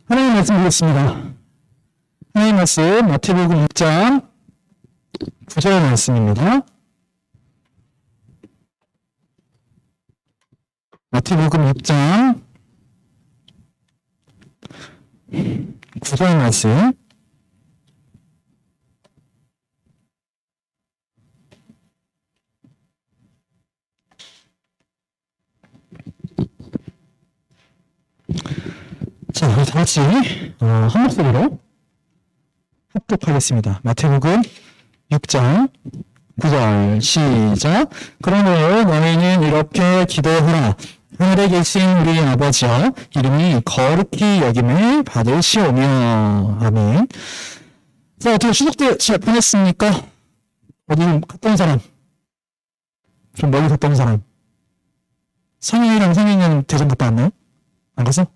하나님 말씀 보겠습니다. 하나님 말씀 마태복음 6장 9절 말씀입니다. 마태복음 6장 9절 말씀. 자, 우리 다 같이 한 목소리로 합독하겠습니다. 마태복음 6장 9절 시작. 그러므로 너희는 이렇게 기도하라. 하늘에 계신 우리 아버지여, 이름이 거룩히 여김을 받으시오며. 아멘. 자, 어떻게 추석 때 잘 보냈습니까? 어디 갔다 온 사람? 좀 멀리 갔다 온 사람? 성인이랑 성인은 대전 갔다 왔나요? 안 갔어?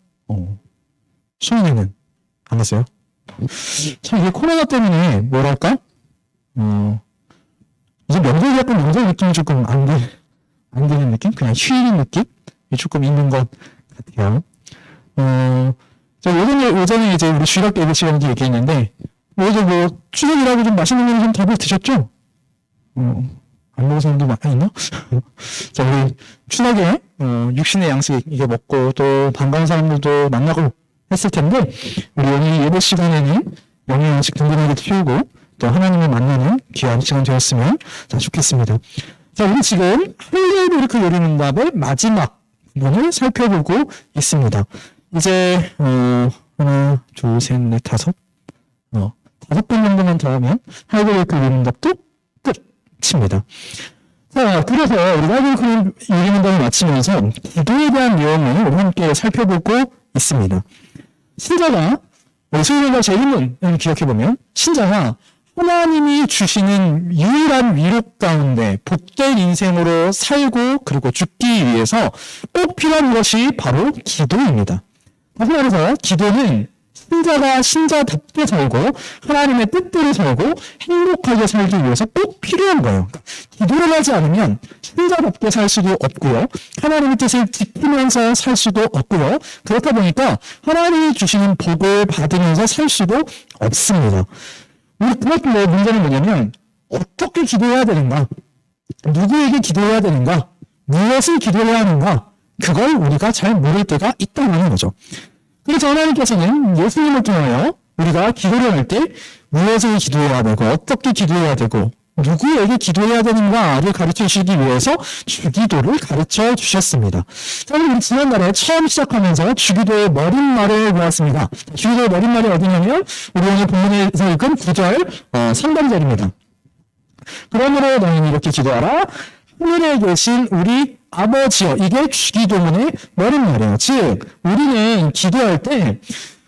수민이는 안 갔어요? 참, 이게 코로나 때문에, 뭐랄까? 이제 명절이 약간 명절 느낌이 조금 안 드는 느낌? 그냥 쉬는 느낌이 조금 있는 것 같아요. 자, 오전에 이제 우리 주일학교 예배 시간도 얘기했는데, 어제 추석이라고 좀 맛있는 거 좀 다들 드셨죠? 안 먹은 사람도 많이 있나? 자, 우리 추석에, 육신의 양식 이게 먹고, 또 반가운 사람들도 만나고, 했을 텐데, 우리 오늘 예배 시간에는 영의 양식 든든하게 키우고 또 하나님을 만나는 귀한 시간 되었으면 좋겠습니다. 자, 우리 지금 할례루야 요리문답의 마지막 부분을 살펴보고 있습니다. 이제 하나, 둘, 셋, 넷, 다섯 번 정도만 더 하면 할례루야 요리문답도 끝입니다. 자, 그래서 우리가 할례루야 요리문답을 마치면서 기도에 대한 내용을 우리 함께 살펴보고 있습니다. 신자가, 우리 수요일날 제 일문을 기억해보면, 신자가 하나님이 주시는 유일한 위로 가운데 복된 인생으로 살고 그리고 죽기 위해서 꼭 필요한 것이 바로 기도입니다. 다시 말해서 기도는 신자가 신자답게 살고 하나님의 뜻대로 살고 행복하게 살기 위해서 꼭 필요한 거예요. 기도를 하지 않으면 신자답게 살 수도 없고요. 하나님의 뜻을 지키면서 살 수도 없고요. 그렇다 보니까 하나님이 주시는 복을 받으면서 살 수도 없습니다. 우리 그것도 문제는 뭐냐면 어떻게 기도해야 되는가? 누구에게 기도해야 되는가? 무엇을 기도해야 하는가? 그걸 우리가 잘 모를 때가 있다는 거죠. 그래서 하나님께서는 예수님을 통하여 우리가 기도를 할 때 무엇을 기도해야 되고 어떻게 기도해야 되고 누구에게 기도해야 되는가를 가르쳐 주시기 위해서 주기도를 가르쳐 주셨습니다. 자, 우리 지난달에 처음 시작하면서 주기도의 머릿말을 보았습니다. 주기도의 머릿말이 어디냐면 우리 오늘 본문에서 읽은 9절 3번절입니다. 그러므로 너희는 이렇게 기도하라. 하늘에 계신 우리 아버지여. 이게 주기도문의 머릿말이에요. 즉 우리는 기도할 때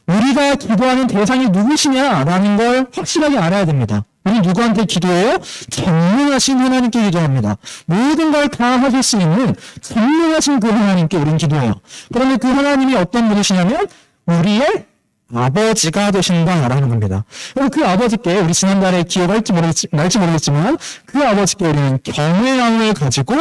우리가 기도하는 대상이 누구시냐라는 걸 확실하게 알아야 됩니다. 우리 누구한테 기도해요? 전능하신 하나님께 기도합니다. 모든 걸 다 하실 수 있는 전능하신 그 하나님께 우리는 기도해요. 그러면 그 하나님이 어떤 분이시냐면 우리의 아버지가 되신다라는 겁니다. 그럼 그 아버지께 우리 지난달에 기억할지 모르겠지만 그 아버지께 우리는 경외함을 가지고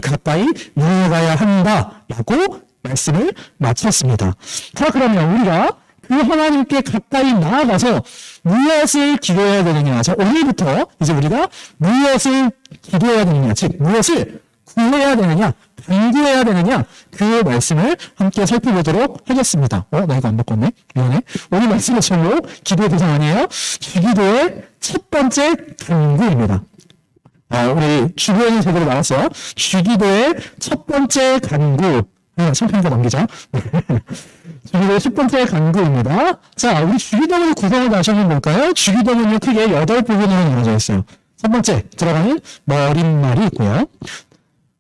가까이 나아가야 한다라고 말씀을 마쳤습니다. 자, 그러면 우리가 그 하나님께 가까이 나아가서 무엇을 기도해야 되느냐. 자, 오늘부터 이제 우리가 무엇을 기도해야 되느냐, 즉 무엇을 구해야 되느냐, 간구해야 되느냐, 그 말씀을 함께 살펴보도록 하겠습니다. 나 이거 안 바꿨네? 미안해. 오늘 말씀은 전로 기도의 대상 아니에요? 주기도의 첫 번째 간구입니다. 우리 주보에는 제대로 나왔어요. 주기도의 첫 번째 간구. 성편이가 넘기자. 주기도의 첫 번째 간구입니다. 자, 우리 주기도문의 구성을 다시 한번 볼까요? 주기도문은 크게 8부분으로 나눠져 있어요. 첫 번째, 들어가는 머릿말이 있고요.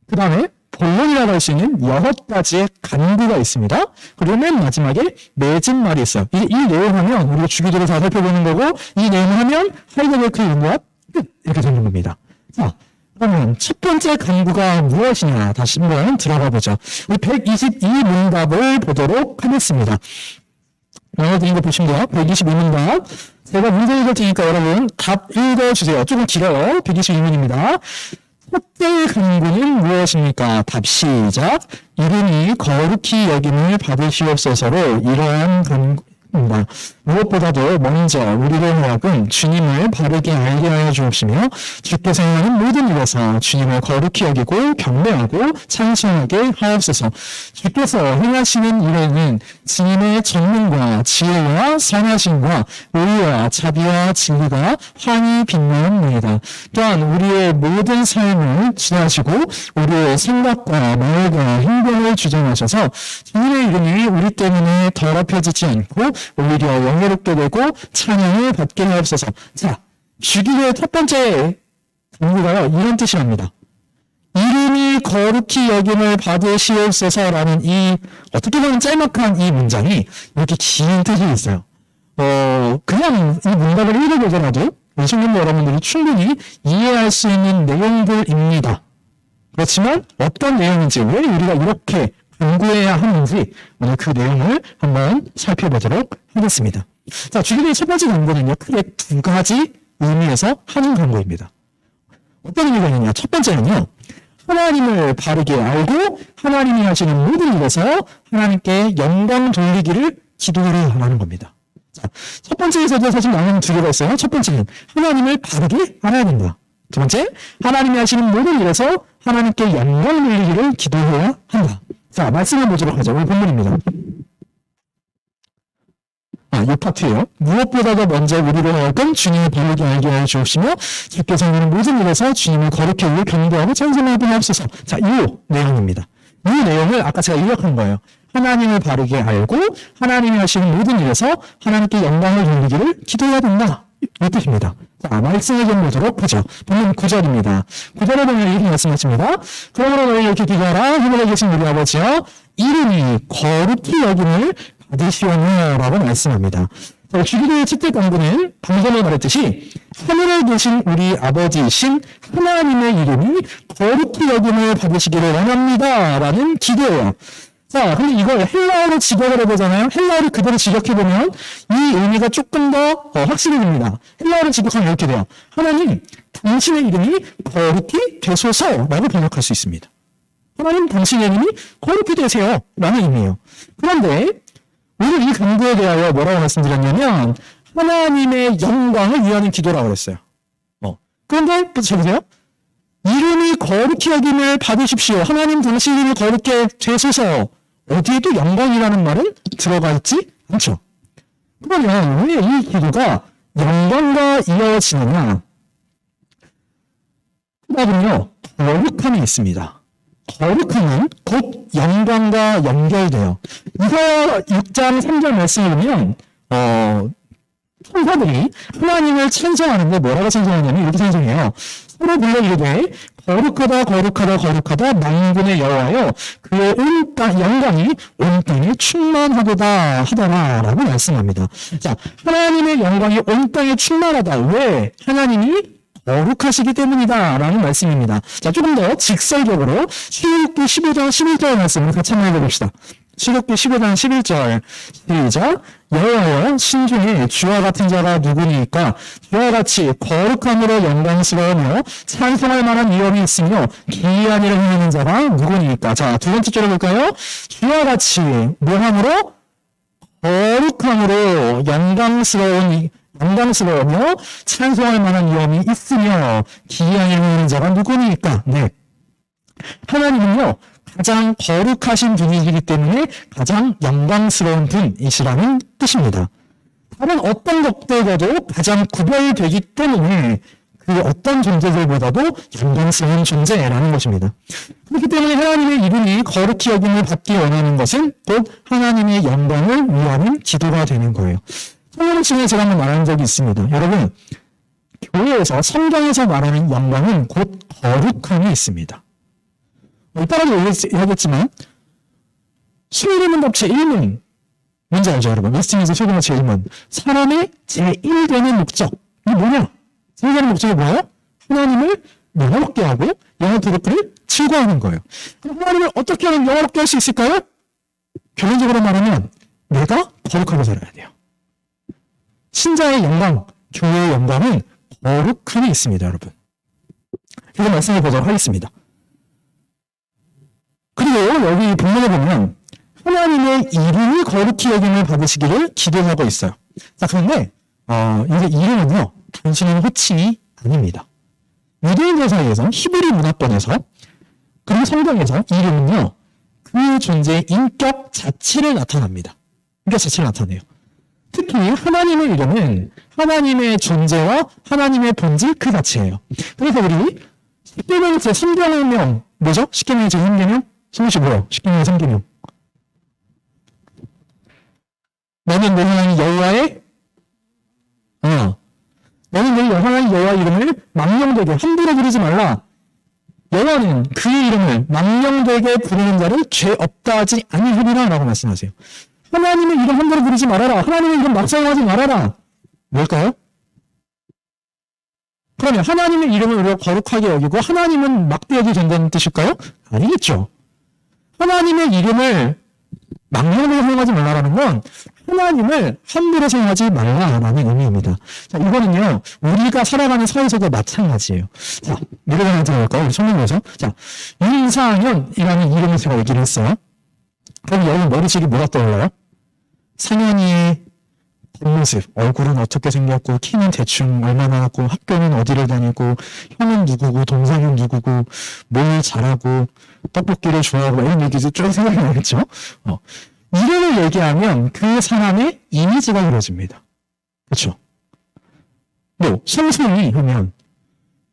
그 다음에 본론이라고 할 수 있는 6가지의 간구가 있습니다. 그리고 맨 마지막에 맺은 말이 있어요. 이 내용을 하면 우리가 주기도를 다 살펴보는 거고, 이 내용을 하면 할례루야 요리문답 끝! 이렇게 되는 겁니다. 자, 그러면 첫 번째 간구가 무엇이냐 다시 한번 들어가 보죠. 우리 122문답을 보도록 하겠습니다. 영어드린 거 보시면 돼요. 122문답. 제가 문제 읽을 테니까 여러분 답 읽어주세요. 조금 길어요. 122문입니다. 첫째 간구는 무엇입니까? 답 시작. 이름이 거룩히 여김을 받으시옵소서로 이러한 간구입니다. 무엇보다도 먼저 우리를 하여금 주님을 바르게 알게 하여 주옵시며 주께서 행하는 모든 일에서 주님을 거룩히 여기고 경배하고 찬송하게 하옵소서. 주께서 행하시는 일에는 주님의 전능과 지혜와 선하심과 의와 자비와 진리가 환히 빛나옵나이다. 또한 우리의 모든 삶을 지나시고 우리의 생각과 말과 행동을 주장하셔서 주님의 이름이 우리 때문에 더럽혀지지 않고 오히려 영예롭게 되고 찬양을 받게 하옵소서. 자, 주기도의 첫 번째 간구가요, 이런 뜻이랍니다. 이름이 거룩히 여김을 받으시옵소서라는 이 어떻게 보면 짤막한 이 문장이 이렇게 긴 뜻이 있어요. 그냥 이 문장을 읽어보더라도 성도 여러분들이 충분히 이해할 수 있는 내용들입니다. 그렇지만 어떤 내용인지, 왜 우리가 이렇게 간구해야 하는지 오늘 그 내용을 한번 살펴보도록 하겠습니다. 자, 주기도의 첫 번째 간구는요, 크게 두 가지 의미에서 하는 간구입니다. 어떤 의미가 있느냐? 첫 번째는요, 하나님을 바르게 알고 하나님이 하시는 모든 일에서 하나님께 영광 돌리기를 기도하라는 겁니다. 자, 첫 번째에서도 사실 나누는 두 개가 있어요. 첫 번째는 하나님을 바르게 알아야 된다. 두 번째, 하나님이 하시는 모든 일에서 하나님께 영광 돌리기를 기도해야 한다. 자, 말씀을 보도록 하죠. 오늘 본문입니다. 이 파트예요. 무엇보다도 먼저 우리로 하여금 주님을 바르게 알게 하여 주옵시며 주께서 하는 모든 일에서 주님을 거룩히 여기고 경배하고 찬송하게 하옵소서. 자, 이 내용입니다. 이 내용을 아까 제가 요약한 거예요. 하나님을 바르게 알고 하나님이 하시는 모든 일에서 하나님께 영광을 돌리기를 기도해야 된다. 이 뜻입니다. 자, 말씀을 좀 보도록 하죠. 본문 9절입니다. 9절에 보면 이렇게 말씀하십니다. 그러므로 너희 이렇게 기도하라. 하늘에 계신 우리 아버지여 이름이 거룩히 여김을 받으시오며 라고 말씀합니다. 자, 주기도의 첫째 간구는 방금 전에 말했듯이 하늘에 계신 우리 아버지이신 하나님의 이름이 거룩히 여김을 받으시기를 원합니다 라는 기도예요. 자, 근데 이걸 헬라어로 직역을 해보잖아요. 헬라어를 그대로 직역해보면 이 의미가 조금 더 확실해집니다. 헬라어로 직역하면 이렇게 돼요. 하나님, 당신의 이름이 거룩히 되소서라고 번역할 수 있습니다. 하나님, 당신의 이름이 거룩히 되세요 라는 의미예요. 그런데 오늘 이 간구에 대하여 뭐라고 말씀드렸냐면 하나님의 영광을 위하는 기도라고 그랬어요. 그런데 보세요. 이름이 거룩히 여김을 받으십시오. 하나님 당신 이름이 거룩히 되소서. 어디에도 영광이라는 말은 들어가 있지 않죠. 그러면 왜 이 기도가 영광과 이어지느냐? 답은요, 거룩함이 있습니다. 거룩함은 곧 영광과 연결돼요. 이거 6장 3절 말씀을 보면 천사들이 하나님을 찬송하는데 뭐라고 찬송하냐면 이렇게 찬송해요. 서로 불러 이르되 거룩하다 거룩하다 거룩하다 만군의 여호와여 그의 온 땅 영광이 온 땅에 충만하도다 하더라 라고 말씀합니다. 자, 하나님의 영광이 온 땅에 충만하다. 왜? 하나님이 거룩하시기 때문이다 라는 말씀입니다. 자, 조금 더 직설적으로 출애굽기 15장 11절 말씀을 같이 한번 읽어봅시다. 출애굽기 15장 11절 시작. 여호와여 신중에 주와 같은 자가 누구니까 주와 같이 거룩함으로 영광스러우며 찬송할 만한 위엄이 있으며 기이한 일을 행하는 자가 누구니까. 자, 두 번째 줄을 볼까요? 주와 같이 뭐함으로? 거룩함으로 영광스러우며 찬송할 만한 위엄이 있으며 기이한 일을 행하는 자가 누구니까. 네, 하나님은요 가장 거룩하신 분이기 때문에 가장 영광스러운 분이시라는 뜻입니다. 다른 어떤 것들과도 가장 구별되기 때문에 그 어떤 존재들보다도 영광스러운 존재라는 것입니다. 그렇기 때문에 하나님의 이름이 거룩히 여김을 받기 원하는 것은 곧 하나님의 영광을 위하는 기도가 되는 거예요. 성경 중에 제가 한번 말한 적이 있습니다. 여러분, 교회에서 성경에서 말하는 영광은 곧 거룩함이 있습니다. 이따가도 얘기하겠지만 소유문답 제1문 뭔지 알죠 여러분? 웨스팅에서 소유문답 제1문 사람의 제1되는 목적이 뭐냐? 제1되는 목적이 뭐예요? 하나님을 영화롭게 하고 영화 도덕을 즐거워하는 거예요. 그럼 하나님을 어떻게 하면 영화롭게 할 수 있을까요? 결론적으로 말하면 내가 거룩하게 살아야 돼요. 신자의 영광, 교회의 영광은 거룩함이 있습니다 여러분. 이거 말씀해 보도록 하겠습니다. 그리고 여기 본문에 보면 하나님의 이름이 거룩히 여김을 받으시기를 기도하고 있어요. 자, 그런데 이게 이름은요 단순한 호칭이 아닙니다. 유대인들 사이에서 히브리 문화권에서 그리고 성경에서 이름은요 그 존재의 인격 자체를 나타납니다. 인격 자체를 나타내요. 특히 하나님의 이름은 하나님의 존재와 하나님의 본질 그 자체예요. 그래서 우리 십계명의 제3계명 뭐죠? 십계명의 제3계명? 성시 뭐요? 십계명의 3계명. 너는 내 하나님 여호와의 너는 내 하나님 여호와 이름을 망령되게 함부로 부르지 말라. 여호와는 그의 이름을 망령되게 부르는 자를 죄 없다 하지 아니하리라 라고 말씀하세요. 하나님의 이름 함부로 부르지 말아라. 하나님의 이름 막 사용하지 말아라. 뭘까요? 그러면 하나님의 이름을 우리가 거룩하게 여기고 하나님은 막대하게 된다는 뜻일까요? 아니겠죠. 하나님의 이름을 망령되게 사용하지 말라라는 건 하나님을 함부로 사용하지 말라라는 의미입니다. 자, 이거는요, 우리가 살아가는 사회에서도 마찬가지예요. 자, 예를 하나 들어볼까요? 우리 성경에서. 자, 윤상현이라는 이름을 제가 얘기를 했어요. 그럼 여기 머리식이 뭐가 떠올라요? 상현이의 겉모습, 얼굴은 어떻게 생겼고, 키는 대충 얼마나 하고, 학교는 어디를 다니고, 형은 누구고, 동생은 누구고, 뭘 잘하고, 떡볶이를 좋아하고, 이런 얘기도 쭉 생각이 나겠죠? 이름을 얘기하면 그 사람의 이미지가 그려집니다. 그렇죠? 뭐 송송이 하면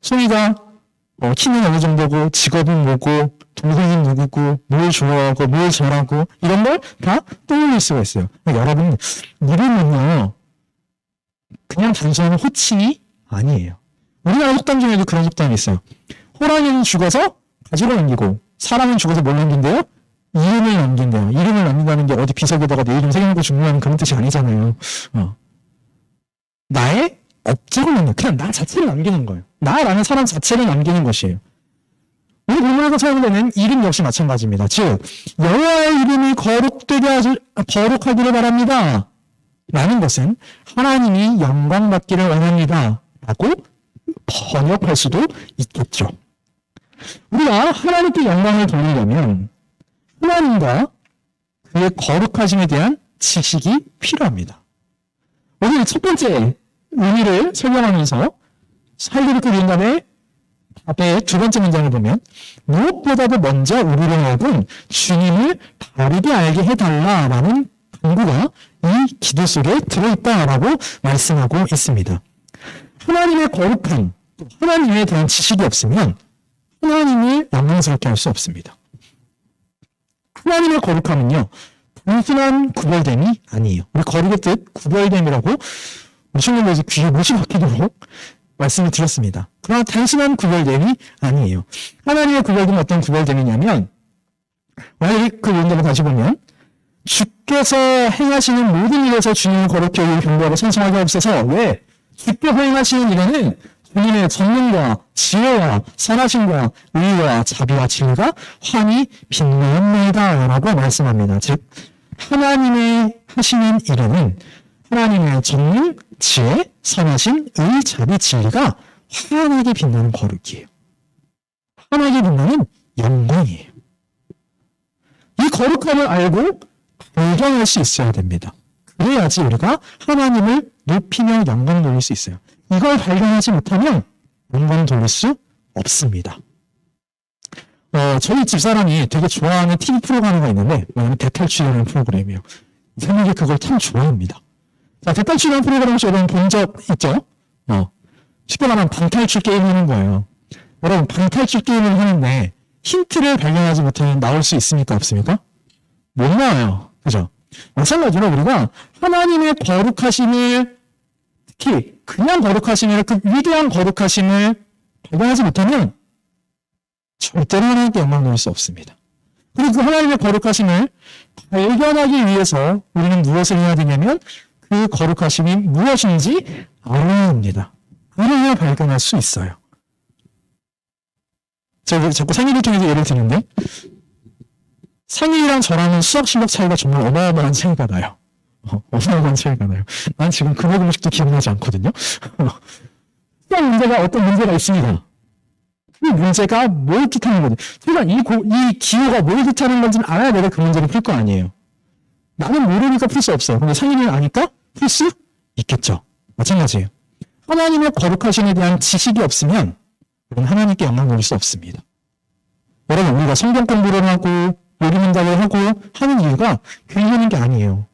송이가 키는 어느 정도고 직업은 뭐고 동생은 누구고 뭘 좋아하고 뭘 잘하고 이런 걸 다 떠올릴 수가 있어요. 여러분 이름은요 그냥 단순한 호칭이 아니에요. 우리나라 속담 중에도 그런 속담이 있어요. 호랑이는 죽어서 가지고 남기고 사람은 죽어서 뭘 남긴대요? 이름을 남긴대요. 이름을 남긴다는 게 어디 비석에다가 내 이름 새겨놓고 죽는다는 그런 뜻이 아니잖아요. 나의 업적을 남기는, 그냥 나 자체를 남기는 거예요. 나라는 사람 자체를 남기는 것이에요. 우리 본문에서 사용되는 이름 역시 마찬가지입니다. 즉, 여호와의 이름이 거룩하기를 바랍니다. 라는 것은 하나님이 영광받기를 원합니다. 라고 번역할 수도 있겠죠. 우리가 하나님께 영광을 돌리려면 하나님과 그의 거룩하심에 대한 지식이 필요합니다. 오늘 첫 번째 의미를 설명하면서 살리를 그린 다음에 앞에 두 번째 문장을 보면 무엇보다도 먼저 우리를 알고 주님을 바르게 알게 해달라라는 간구가 이 기도 속에 들어있다라고 말씀하고 있습니다. 하나님의 거룩함, 하나님에 대한 지식이 없으면 하나님을 영광스럽게 할 수 없습니다. 하나님의 거룩함은요, 단순한 구별됨이 아니에요. 우리 거룩의 뜻, 구별됨이라고 우리 성경에서 귀에 못이 박히도록 말씀을 드렸습니다. 그러나 단순한 구별됨이 아니에요. 하나님의 구별됨은 어떤 구별됨이냐면, 만약에 그 문장을 다시 보면, 주께서 행하시는 모든 일에서 주님을 거룩히 여기고 경배하고 찬송하게 하옵소서. 왜? 주께서 행하시는 일에는 주님의 전능과 지혜와 선하심과 의와 자비와 진리가 환히 빛나옵니다. 라고 말씀합니다. 즉 하나님의 하시는 일에는 하나님의 전능, 지혜, 선하심, 의, 자비, 진리가 환하게 빛나는 거룩이에요. 환하게 빛나는 영광이에요. 이 거룩함을 알고 발견할 수 있어야 됩니다. 그래야지 우리가 하나님을 높이며 영광 돌릴 수 있어요. 이걸 발견하지 못하면 영광 돌릴 수 없습니다. 저희 집사람이 되게 좋아하는 TV 프로그램이 있는데, 뭐냐면 대탈출이라는 프로그램이에요. 사람들이 그걸 참 좋아합니다. 자, 대탈출이라는 프로그램 혹시 여러분 본 적 있죠? 쉽게 말하면 방탈출 게임 하는 거예요. 여러분, 방탈출 게임을 하는데 힌트를 발견하지 못하면 나올 수 있습니까? 없습니까? 못 나와요. 그죠? 마찬가지로 우리가 하나님의 거룩하심을, 특히 그냥 거룩하심을, 그 위대한 거룩하심을 발견하지 못하면 절대로 하나님께 영광 돌릴 수 없습니다. 그리고 그 하나님의 거룩하심을 발견하기 위해서 우리는 무엇을 해야 되냐면 그 거룩하심이 무엇인지 알아야 합니다. 알아야 발견할 수 있어요. 제가 자꾸 생일을 통해서 예를 드는데, 상일이랑 저랑은 수학 실력 차이가 정말 어마어마한 차이가 나요. 어마어마한 차이가 나요. 난 지금 그 음식도 기억나지 않거든요. 수학 문제가 어떤 문제가 있습니다. 이 문제가 뭘 뜻하는 거지? 제가 이 기호가 뭘 뜻하는 건지는 알아야 내가 그 문제를 풀 거 아니에요. 나는 모르니까 풀 수 없어요. 근데 성인이 아니까 풀 수 있겠죠. 마찬가지예요. 하나님의 거룩하심에 대한 지식이 없으면 우리는 하나님께 영광 돌릴 수 없습니다. 여러분, 우리가 성경 공부를 하고 요리 문답을 하고 하는 이유가 괜히 하는 게 아니에요.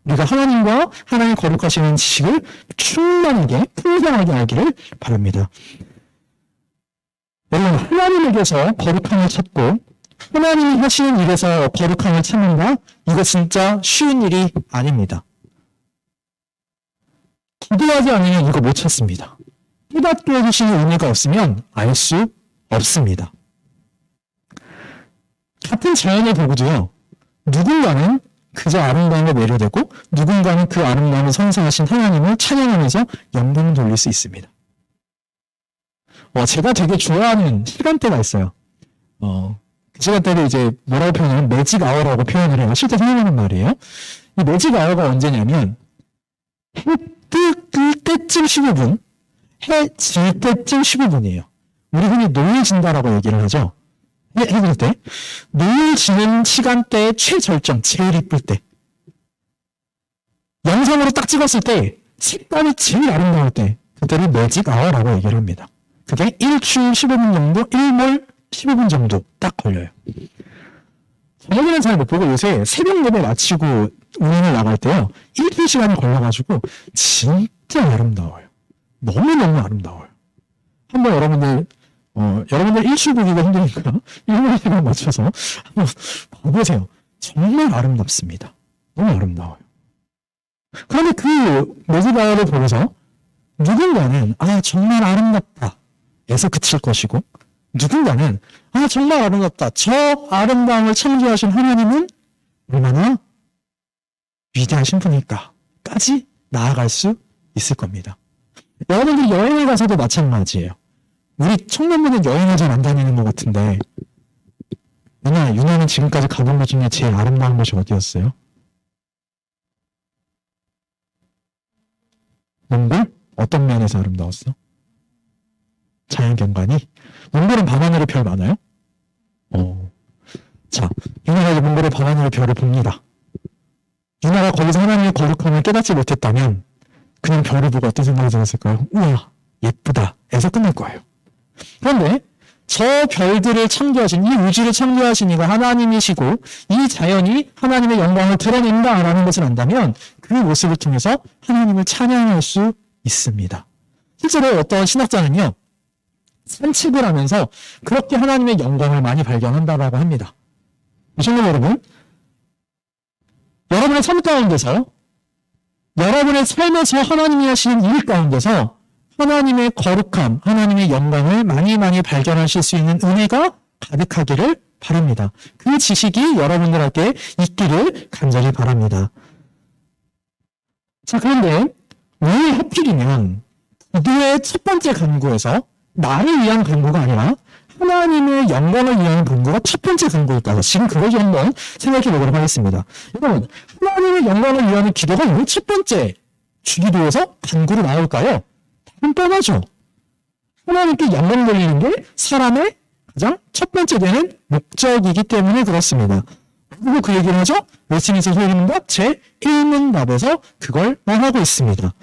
우리가 하나님과 하나님 거룩하시는 지식을 충만하게 풍성하게 알기를 바랍니다. 여러분, 하나님에게서 거룩함을 찾고 하나님이 하시는 일에서 거룩함을 찾는다? 이거 진짜 쉬운 일이 아닙니다. 기도하지 않으면 이거 못 찾습니다. 깨닫게 해주시는 은혜가 없으면 알 수 없습니다. 같은 자연을 보고도요, 누군가는 그저 아름다움에 매료되고 누군가는 그 아름다움을 선사하신 하나님을 찬양하면서 영광을 돌릴 수 있습니다. 제가 되게 좋아하는 시간대가 있어요. 그 시간대를 이제 뭐라고 표현하면 매직 아워라고 표현을 해요. 실제 생각하는 말이에요. 이 매직 아워가 언제냐면 해 뜰 때쯤 15분, 해 질 때쯤 15분이에요. 우리 흔히 노을 진다라고 얘기를 하죠. 해 질 때. 노을 지는 시간대의 최절정, 제일 이쁠 때. 영상으로 딱 찍었을 때 색감이 제일 아름다울 때, 그때를 매직 아워라고 얘기를 합니다. 그게 일출 15분 정도, 일몰 15분 정도 딱 걸려요. 저녁에는 잘 못 보고 요새 새벽 예배 마치고 운행을 나갈 때요, 일주일 시간이 걸려가지고 진짜 아름다워요. 너무너무 아름다워요. 한번 여러분들 일출 보기가 힘드니까 일몰 시간 맞춰서 한번 봐보세요. 정말 아름답습니다. 너무 아름다워요. 그런데 그 매직아워를 보면서 누군가는 정말 아름답다 에서 그칠 것이고, 누군가는 정말 아름답다, 저 아름다움을 창조하신 하나님은 얼마나 위대하신 분일까까지 나아갈 수 있을 겁니다. 여러분들이 여행을 가서도 마찬가지예요. 우리 청년분은 여행을 잘 안 다니는 것 같은데, 유나는 지금까지 가본 것 중에 제일 아름다운 곳이 어디였어요? 몽골? 어떤 면에서 아름다웠어? 자연경관이? 몽골은 밤하늘에 별 많아요? 자, 유나가 몽골의 밤하늘의 별을 봅니다. 유나가 거기서 하나님의 거룩함을 깨닫지 못했다면 그냥 별을 보고 어떤 생각이 들었을까요? 우와, 예쁘다 에서 끝날 거예요. 그런데 저 별들을 창조하신, 이 우주를 창조하신 이가 하나님이시고 이 자연이 하나님의 영광을 드러낸다라는 것을 안다면 그 모습을 통해서 하나님을 찬양할 수 있습니다. 실제로 어떤 신학자는요, 산책을 하면서 그렇게 하나님의 영광을 많이 발견한다라고 합니다. 시청자 여러분, 여러분의 삶 가운데서, 여러분의 삶에서 하나님이 하시는 일 가운데서 하나님의 거룩함, 하나님의 영광을 많이 발견하실 수 있는 은혜가 가득하기를 바랍니다. 그 지식이 여러분들에게 있기를 간절히 바랍니다. 자, 그런데 왜 하필이면 기도의 첫 번째 간구에서 나를 위한 간구가 아니라 하나님의 영광을 위한 간구가 첫 번째 간구일까요? 지금 그걸 좀 한번 생각해 보도록 하겠습니다. 여러분, 하나님의 영광을 위한 기도가 왜 첫 번째 주기도에서 간구로 나올까요? 다른 뻔하죠. 하나님께 영광 돌리는 게 사람의 가장 첫 번째 되는 목적이기 때문에 그렇습니다. 그리고 그 얘기를 하죠? 웨스트민스터 소리문답 제1문답에서 그걸 말하고 있습니다.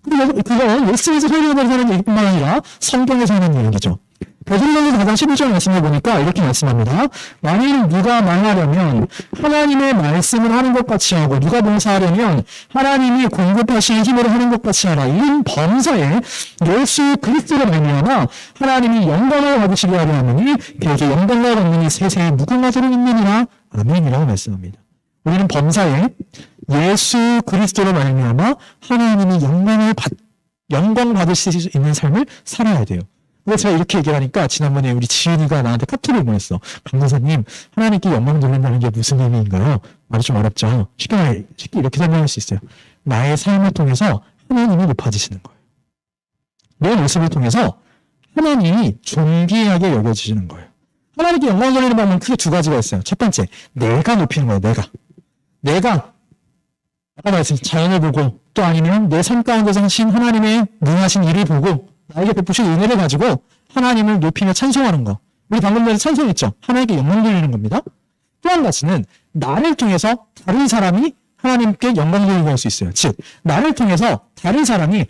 그리고 그건 웨스트민스터 소리문답에서 하는 얘기뿐만 아니라 성경에서 하는 얘기죠. 베드로전서 4장 11절 말씀을 보니까 이렇게 말씀합니다. 만일 누가 말하려면 하나님의 말씀을 하는 것 같이 하고, 누가 봉사하려면 하나님이 공급하시는 힘으로 하는 것 같이 하라. 이는 범사에 예수 그리스도로 말미암아 하나님이 영광을 받으시게 하려 하느니 그에게 영광과 권능이 세세에 무궁하도록 있느니라. 아멘이라고 말씀합니다. 우리는 범사에 예수 그리스도로 말미암아 하나님이 영광 받으실 수 있는 삶을 살아야 돼요. 그래서 제가 이렇게 얘기를 하니까 지난번에 우리 지은이가 나한테 카톡을 보냈어. 강도사님, 하나님께 영광 돌린다는 게 무슨 의미인가요? 말이 좀 어렵죠. 쉽게 이렇게 설명할 수 있어요. 나의 삶을 통해서 하나님이 높아지시는 거예요. 내 모습을 통해서 하나님이 존귀하게 여겨지시는 거예요. 하나님께 영광 돌리는 방법은 크게 두 가지가 있어요. 첫 번째, 내가 높이는 거예요. 내가 아까 말했듯이 자연을 보고, 또 아니면 내 삶 가운데서 하신 하나님의 능하신 일을 보고, 나에게 베푸신 은혜를 가지고 하나님을 높이며 찬송하는 거. 우리 방금 전에 찬송했죠. 하나님께 영광 돌리는 겁니다. 또 한 가지는 나를 통해서 다른 사람이 하나님께 영광 돌리게 할 수 있어요. 즉 나를 통해서 다른 사람이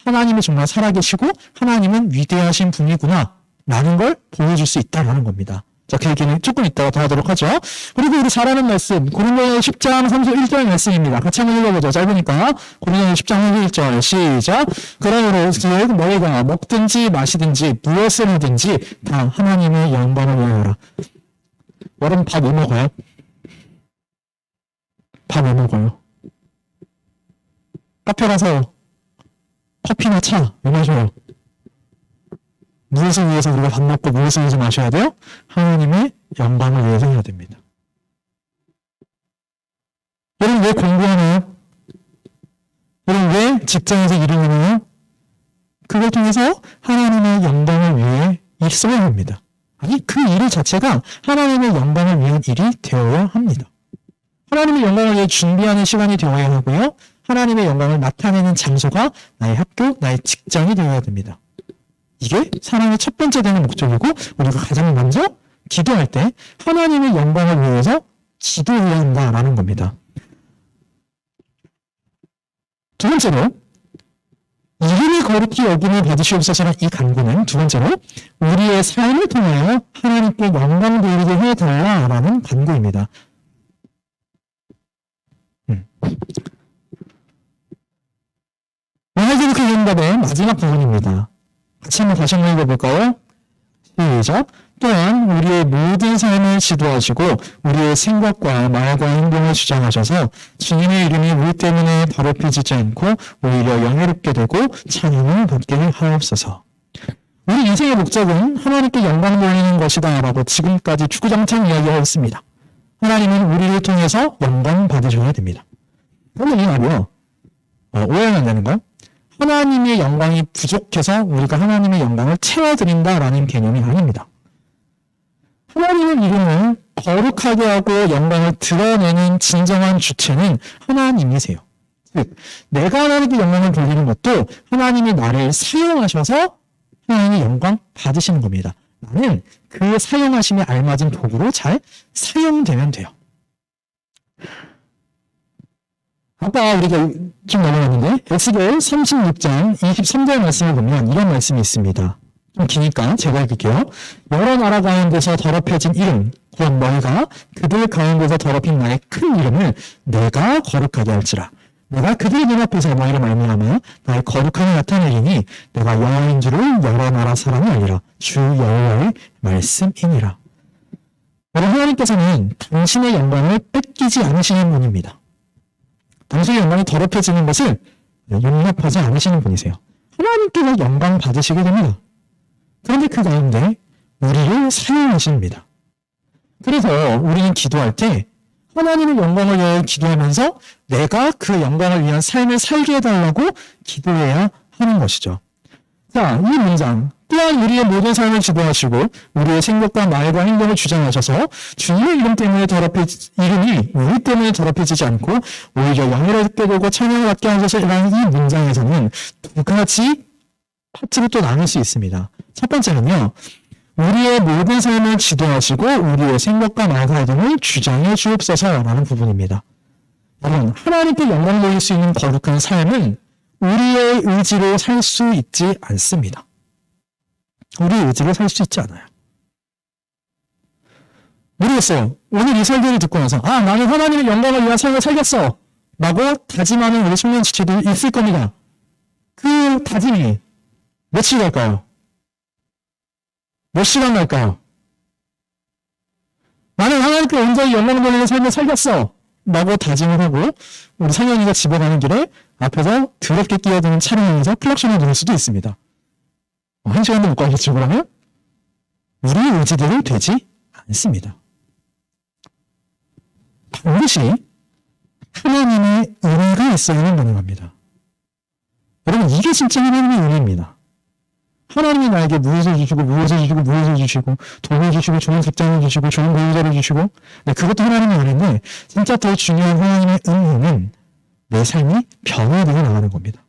하나님이 정말 살아계시고 하나님은 위대하신 분이구나 라는 걸 보여줄 수 있다라는 겁니다. 자, 그 얘기는 조금 이따가 더 하도록 하죠. 그리고 우리 잘 아는 말씀, 고린도서 10장 3절 1절 말씀입니다. 같이 한번 읽어보죠. 짧으니까. 고린도서 10장 1절 시작. 그러므로 너희가 먹든지 마시든지 무엇을 하든지 다 하나님의 영광을 위하여라. 여러분 밥 뭐 먹어요? 밥 뭐 먹어요? 카페 가서 커피나 차 뭐 마셔요? 무엇을 위해서 우리가 밥 먹고 무엇을 위해서 마셔야 돼요? 하나님의 영광을 위해서 해야 됩니다. 여러분 왜 공부하나요? 여러분 왜 직장에서 일을 하나요? 그걸 통해서 하나님의 영광을 위해 써야 합니다. 아니 그 일 자체가 하나님의 영광을 위한 일이 되어야 합니다. 하나님의 영광을 위해 준비하는 시간이 되어야 하고요. 하나님의 영광을 나타내는 장소가 나의 학교, 나의 직장이 되어야 됩니다. 이게 사랑의 첫 번째 되는 목적이고 우리가 가장 먼저 기도할 때 하나님의 영광을 위해서 기도해야 한다라는 겁니다. 두 번째로 이름이 거룩히 여김을 받으시옵소서라는 이 간구는 두 번째로 우리의 삶을 통하여 하나님께 영광 돌리게 해달라라는 간구입니다. 오늘도 그 응답의 마지막 부분입니다. 같이 한번 다시 한번 읽어볼까요? 시작. 또한 우리의 모든 삶을 지도하시고 우리의 생각과 말과 행동을 주장하셔서 주님의 이름이 우리 때문에 더럽혀지지 않고 오히려 영예롭게 되고 찬양을 받게 하옵소서. 우리 인생의 목적은 하나님께 영광 돌리는 것이다 라고 지금까지 주구장창 이야기하였습니다. 하나님은 우리를 통해서 영광 받으셔야 됩니다. 그런데 이 말이요. 오해는 안 되는 거? 하나님의 영광이 부족해서 우리가 하나님의 영광을 채워드린다라는 개념이 아닙니다. 하나님의 이름을 거룩하게 하고 영광을 드러내는 진정한 주체는 하나님이세요. 즉, 내가 하나님께 영광을 돌리는 것도 하나님이 나를 사용하셔서 하나님의 영광 받으시는 겁니다. 나는 그 사용하심에 알맞은 도구로 잘 사용되면 돼요. 아까 우리가 좀 넘어갔는데 에스겔 36장 23절 말씀을 보면 이런 말씀이 있습니다. 좀 기니까 제가 읽을게요. 여러 나라 가운데서 더럽혀진 이름 곧 너희가 그들 가운데서 더럽힌 나의 큰 이름을 내가 거룩하게 할지라. 내가 그들 눈앞에서 너희를 말미암아 나의 거룩함을 나타내리니 내가 여호와인 줄을 여러 나라 사람이 알리라. 주 여호와의 말씀이니라. 여러분 하나님께서는 당신의 영광을 뺏기지 않으시는 분입니다. 당신의 영광이 더럽혀지는 것을 용납하지 않으시는 분이세요. 하나님께서 영광 받으시게 됩니다. 그런데 그 가운데 우리를 사용하십니다. 그래서 우리는 기도할 때 하나님의 영광을 위해 기도하면서 내가 그 영광을 위한 삶을 살게 해달라고 기도해야 하는 것이죠. 자, 이 문장 또한 우리의 모든 삶을 지도하시고 우리의 생각과 말과 행동을 주장하셔서 주님의 이름이 우리 때문에 더럽혀지지 않고 오히려 영예롭게 되고 찬양을 받게 하셔서라는 이 문장에서는 두 가지 파트로 또 나눌 수 있습니다. 첫 번째는요. 우리의 모든 삶을 지도하시고 우리의 생각과 말과 행동을 주장해 주옵소서라는 부분입니다. 여러분, 하나님께 영광 돌릴 수 있는 거룩한 삶은 우리의 의지로 살 수 있지 않습니다. 우리의 의지로 살 수 있지 않아요. 모르겠어요. 오늘 이 설교를 듣고 나서 나는 하나님의 영광을 위한 삶을 살겠어 라고 다짐하는 우리 청년 지체도 있을 겁니다. 그 다짐이 며칠 갈까요? 몇 시간 갈까요? 나는 하나님께 온전히 영광 돌리는 삶을 살겠어 라고 다짐을 하고 우리 상현이가 집에 가는 길에 앞에서 더럽게 끼어드는 차량에서 클락션을 누를 수도 있습니다. 1시간도 못 가겠죠, 그러면? 우리의 의지대로 되지 않습니다. 반드시 하나님의 은혜가 있어야만 가능합니다. 여러분, 이게 진짜 하나님의 은혜입니다. 하나님이 나에게 무엇을 주시고 돈을 주시고 좋은 직장을 주시고 좋은 보호자를 주시고 그것도 하나님의 은혜인데 진짜 더 중요한 하나님의 은혜는 내 삶이 변화되어 나가는 겁니다.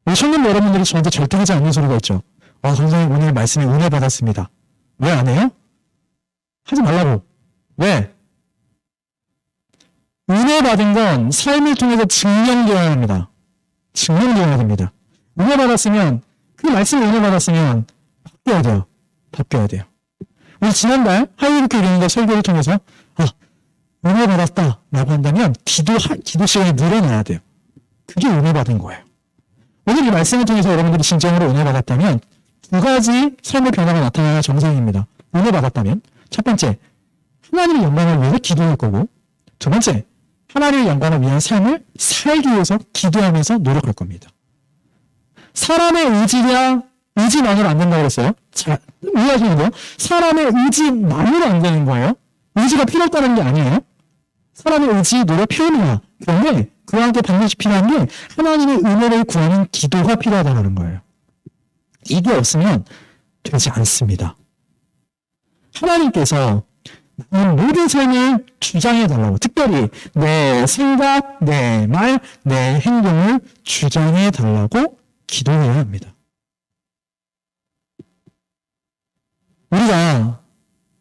우리 청년 여러분들이 저한테 절대 하지 않는 소리가 있죠. 선생님 오늘 말씀에 은혜 받았습니다. 왜 안 해요? 하지 말라고. 왜? 은혜 받은 건 삶을 통해서 증명되어야 합니다. 증명되어야 됩니다. 은혜 받았으면, 그 말씀에 은혜 받았으면 바뀌어야 돼요. 바뀌어야 돼요. 우리 지난달 하이루크 이론과 설교를 통해서 은혜 받았다 라고 한다면 기도 시간이 늘어나야 돼요. 그게 은혜 받은 거예요. 오늘 이 말씀을 통해서 여러분들이 진정으로 은혜 받았다면 두 가지 삶의 변화가 나타나야 정상입니다. 은혜 받았다면 첫 번째, 하나님의 영광을 위해서 기도할 거고, 두 번째, 하나님의 영광을 위한 삶을 살기 위해서 기도하면서 노력할 겁니다. 사람의 의지만으로 안 된다고 그랬어요. 자, 이해하시는 거예요? 사람의 의지만으로 안 되는 거예요. 의지가 필요 없다는 게 아니에요. 사람의 의지, 노력 필요합니다. 그런데 그와 함께 반드시 필요한 게 하나님의 은혜를 구하는 기도가 필요하다는 거예요. 이게 없으면 되지 않습니다. 하나님께서 모든 삶을 주장해달라고, 특별히 내 생각, 내 말, 내 행동을 주장해달라고 기도해야 합니다. 우리가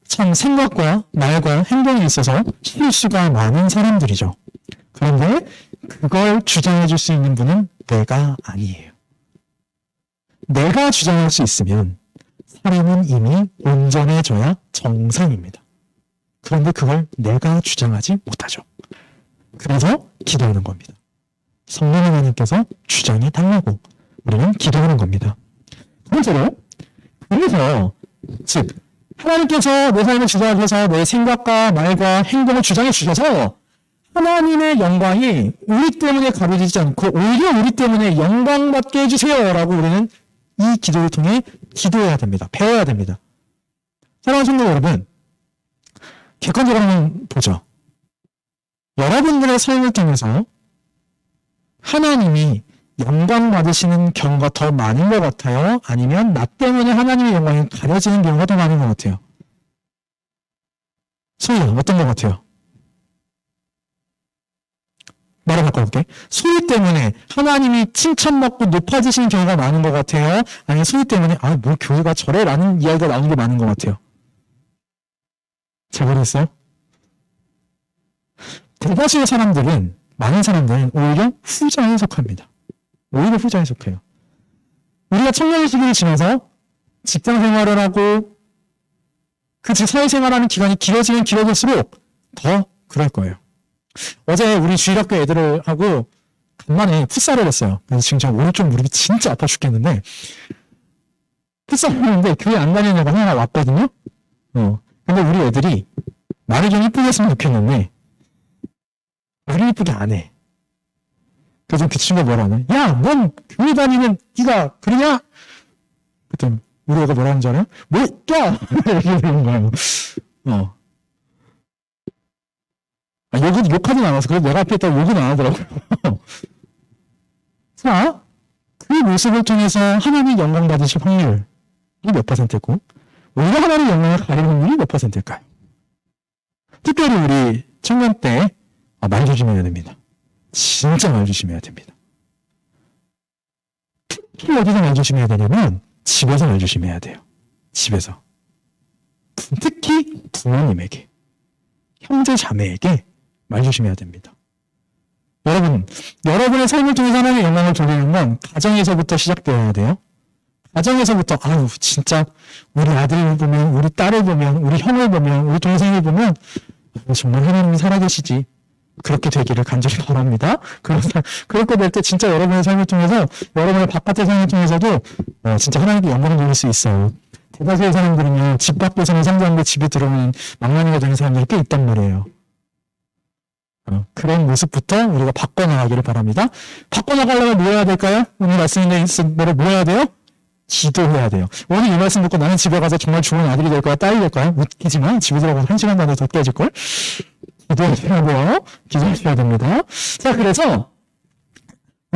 참 생각과 말과 행동에 있어서 실수가 많은 사람들이죠. 그런데 그걸 주장해줄 수 있는 분은 내가 아니에요. 내가 주장할 수 있으면 사람은 이미 온전해져야 정상입니다. 그런데 그걸 내가 주장하지 못하죠. 그래서 기도하는 겁니다. 성령 하나님께서 주장해 달라고 우리는 기도하는 겁니다. 두 번째로, 그래서 즉 하나님께서 내 삶을 주장해서 내 생각과 말과 행동을 주장해 주셔서 하나님의 영광이 우리 때문에 가려지지 않고 오히려 우리 때문에 영광받게 해주세요 라고 우리는 이 기도를 통해 기도해야 됩니다. 배워야 됩니다. 사랑하는 성도 여러분, 객관적으로 한번 보죠. 여러분들의 삶을 통해서 하나님이 영광 받으시는 경우가 더 많은 것 같아요? 아니면 나 때문에 하나님의 영광이 가려지는 경우가 더 많은 것 같아요? 소희, 어떤 것 같아요? 말을 바꿔볼게. 소희 때문에 하나님이 칭찬받고 높아지시는 경우가 많은 것 같아요? 아니면 소희 때문에 뭐 교회가 저래? 라는 이야기가 나오는 게 많은 것 같아요? 잘 모르겠어요? 대다수의 사람들은, 많은 사람들은 오히려 후자에 속합니다. 오히려 후자에 속해요. 우리가 청년의 시기를 지나서 직장 생활을 하고 사회생활하는 기간이 길어지면 길어질수록 더 그럴 거예요. 어제 우리 주일학교 애들하고 간만에 풋살을 했어요. 그래서 지금 제가 오른쪽 무릎이 진짜 아파 죽겠는데 풋살을 했는데 교회 안 다니는 애가 하나 왔거든요. 근데 우리 애들이 말을 좀 이쁘게 했으면 좋겠는데 말을 이쁘게 안 해. 그래서 그 친구가 뭐라 하냐? 야, 넌 교회 다니는 네가 그러냐? 그랬더니 우리 애가 뭐라는 줄 알아요? 뭐, 야! 이렇게 되는 거예요. 욕하진 않았어. 그래서 내가 앞에 있다고 욕은 안 하더라고요. 자, 그 모습을 통해서 하나님의 영광 받으실 확률이 몇 %고, 오히려 하나님의 영광을 가리는 확률이 몇 %일까요? 특별히 우리 청년 때 말 조심해야 됩니다. 진짜 말 조심해야 됩니다. 특히 어디서 말 조심해야 되냐면 집에서 말 조심해야 돼요. 집에서. 특히 부모님에게, 형제 자매에게 말 조심해야 됩니다. 여러분의 삶을 통해서 하나님의 영광을 돌리는 건 가정에서부터 시작되어야 돼요. 가정에서부터 진짜 우리 아들을 보면, 우리 딸을 보면, 우리 형을 보면, 우리 동생을 보면 정말 하나님이 살아계시지. 그렇게 되기를 간절히 바랍니다. 그렇게 될 때 진짜 여러분의 삶을 통해서, 여러분의 바깥의 삶을 통해서도 진짜 하나님께 영광을 돌릴 수 있어요. 대다수의 사람들은요, 집 밖에서는 성장하는데 집에 들어오면 망나니가 되는 사람들이 꽤 있단 말이에요. 그런 모습부터 우리가 바꿔나가기를 바랍니다. 바꿔나가려면 뭐 해야 될까요? 오늘 말씀에 있은 대로 뭐 해야 돼요? 기도해야 돼요. 오늘 이 말씀 듣고 나는 집에 가서 정말 좋은 아들이 될 거야, 딸이 될 거야? 웃기지만 집에 들어가서 1시간 안에 더 깨질걸? 기도하셔야 돼요. 기도하셔야 됩니다. 자, 그래서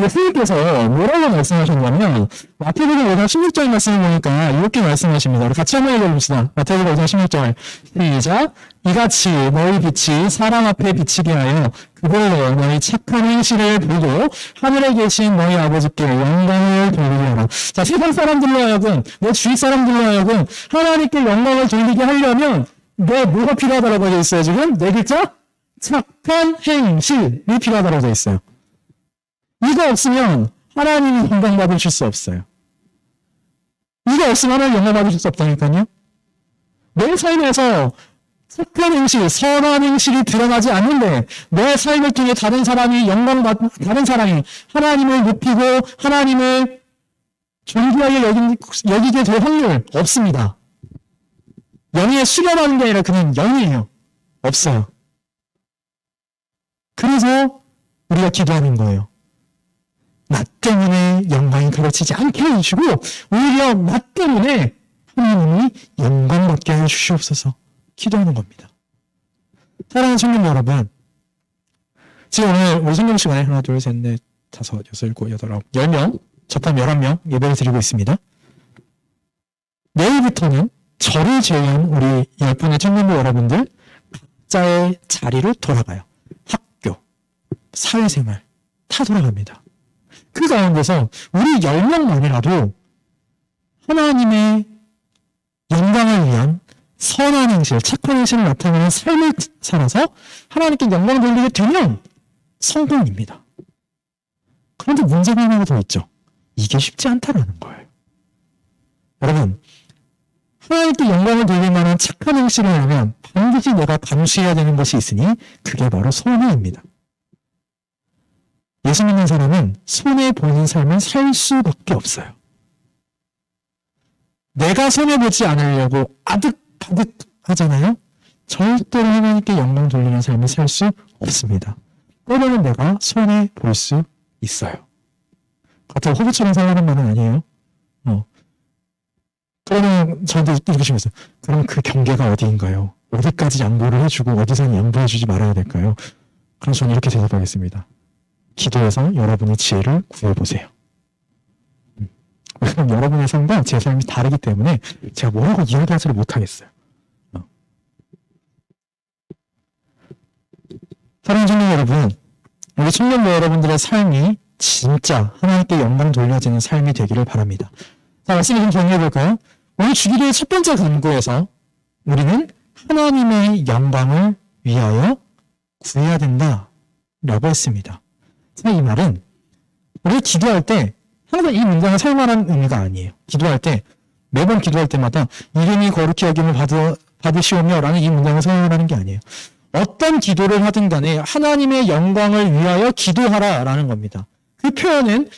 예수님께서 뭐라고 말씀하셨냐면 마태복음 5장 16절 말씀을 보니까 이렇게 말씀하십니다. 우리 같이 한번 읽어봅시다. 마태복음 5장 16절 시작. 이같이 너희 빛이 사람 앞에 비치게 하여 그걸로 너희 착한 행실을 보고 하늘에 계신 너희 아버지께 영광을 돌리게 하라. 자, 세상 사람들로 하여금 내 주위 사람들로 하여금 하나님께 영광을 돌리게 하려면 내 뭐가 필요하다고 되어 있어요 지금? 네 글자? 착한 행실이 필요하다고 되어 있어요. 이거 없으면 하나님이 영광 받으실 수 없어요. 이거 없으면 하나님 영광 받으실 수 없다니까요. 내 삶에서 착한 행실, 선한 행실이 드러나지 않는데 내 삶을 통해 다른 사람이 다른 사람이 하나님을 높이고 하나님을 존귀하게 여기게 될 확률 없습니다. 영에 수렴하는 게 아니라 그냥 영이에요. 없어요. 그래서 우리가 기도하는 거예요. 나 때문에 영광이 가로치지 않게 해주시고 오히려 나 때문에 하나님이 영광 받게 해주시옵소서 기도하는 겁니다. 사랑하는 청년 여러분, 지금 오늘 우리 성경 시간에 하나, 둘, 셋, 넷, 다섯, 여섯, 일곱, 여덟, 아홉, 10명, 저탄 11명 예배를 드리고 있습니다. 내일부터는 저를 제외한 우리 10분의 청년부 여러분들 각자의 자리로 돌아가요. 학교, 사회생활 다 돌아갑니다. 그 가운데서 우리 10명만이라도 하나님의 영광을 위한 선한 행실, 착한 행실을 나타내는 삶을 살아서 하나님께 영광 돌리게 되면 성공입니다. 그런데 문제가 하나가 더 있죠. 이게 쉽지 않다라는 거예요. 여러분, 하나님께 영광을 돌릴 만한 착한 행실을 하려면 반드시 내가 감수해야 되는 것이 있으니 그게 바로 손해입니다. 예수 믿는 사람은 손해보는 삶을 살 수밖에 없어요. 내가 손해보지 않으려고 아득바득 하잖아요. 절대로 하나님께 영광 돌리는 삶을 살 수 없습니다. 때로는 내가 손해볼 수 있어요. 같은 호구처럼 살라는 말은 아니에요. 그러면 저한테 이렇게 싶었어요. 그럼 그 경계가 어디인가요? 어디까지 양보를 해주고 어디서는 양보해주지 말아야 될까요? 그래서 저는 이렇게 대답하겠습니다. 기도해서 여러분의 지혜를 구해보세요. 왜냐면 여러분의 삶과 제 삶이 다르기 때문에 제가 뭐라고 이야기하지를 못하겠어요. 사랑하는 청년 여러분, 우리 청년부 여러분들의 삶이 진짜 하나님께 영광 돌려지는 삶이 되기를 바랍니다. 자, 말씀을 좀 정리해볼까요? 오늘 주기도의 첫 번째 간구에서 우리는 하나님의 영광을 위하여 구해야 된다라고 했습니다. 자, 이 말은 우리 기도할 때 항상 이 문장을 사용하는 의미가 아니에요. 기도할 때 매번 기도할 때마다 이름이 거룩히 여김을 받으시오며 라는 이 문장을 사용하는 게 아니에요. 어떤 기도를 하든 간에 하나님의 영광을 위하여 기도하라 라는 겁니다. 그 표현은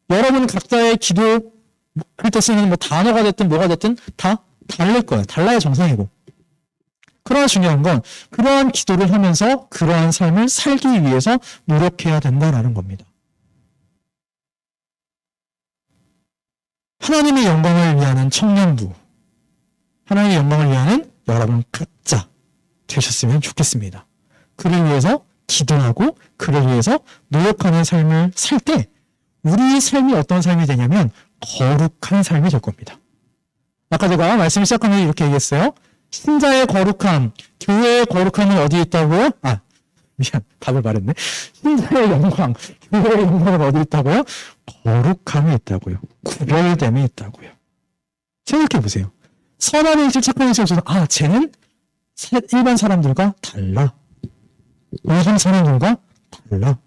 여러분 각자의 기도할 때 쓰는 뭐 단어가 됐든 뭐가 됐든 다 다를 거예요. 달라야 정상이고. 그러나 중요한 건 그러한 기도를 하면서 그러한 삶을 살기 위해서 노력해야 된다라는 겁니다. 하나님의 영광을 위하는 청년부, 하나님의 영광을 위하는 여러분 각자 되셨으면 좋겠습니다. 그를 위해서 기도하고 그를 위해서 노력하는 삶을 살 때 우리의 삶이 어떤 삶이 되냐면 거룩한 삶이 될 겁니다. 아까 제가 말씀을 시작하면서 이렇게 얘기했어요. 신자의 거룩함, 교회의 거룩함은 어디에 있다고요? 답을 말했네. 신자의 영광, 교회의 영광은 어디 있다고요? 거룩함이 있다고요. 구별됨이 있다고요. 생각해보세요. 선한 행실, 착한 행실 없어서 쟤는 일반 사람들과 달라. 요즘 사람들과 달라.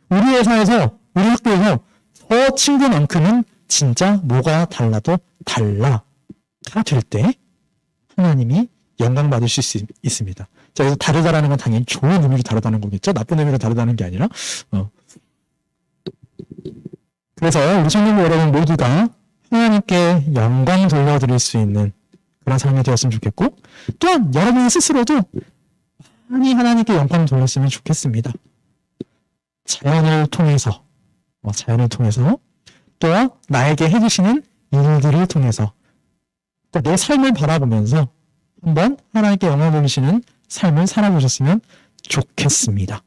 우리 회사에서, 우리 학교에서 저 친구만큼은 진짜 뭐가 달라도 달라가 될 때 하나님이 영광 받으실 수 있습니다. 자, 그래서 다르다라는 건 당연히 좋은 의미로 다르다는 거겠죠? 나쁜 의미로 다르다는 게 아니라. 그래서 우리 청년부 여러분 모두가 하나님께 영광 돌려드릴 수 있는 그런 삶이 되었으면 좋겠고, 또한 여러분 스스로도 많이 하나님께 영광 돌렸으면 좋겠습니다. 자연을 통해서, 또한 나에게 해주시는 일들을 통해서, 또 내 삶을 바라보면서 한번 하나님께 영광 돌리시는 삶을 살아보셨으면 좋겠습니다.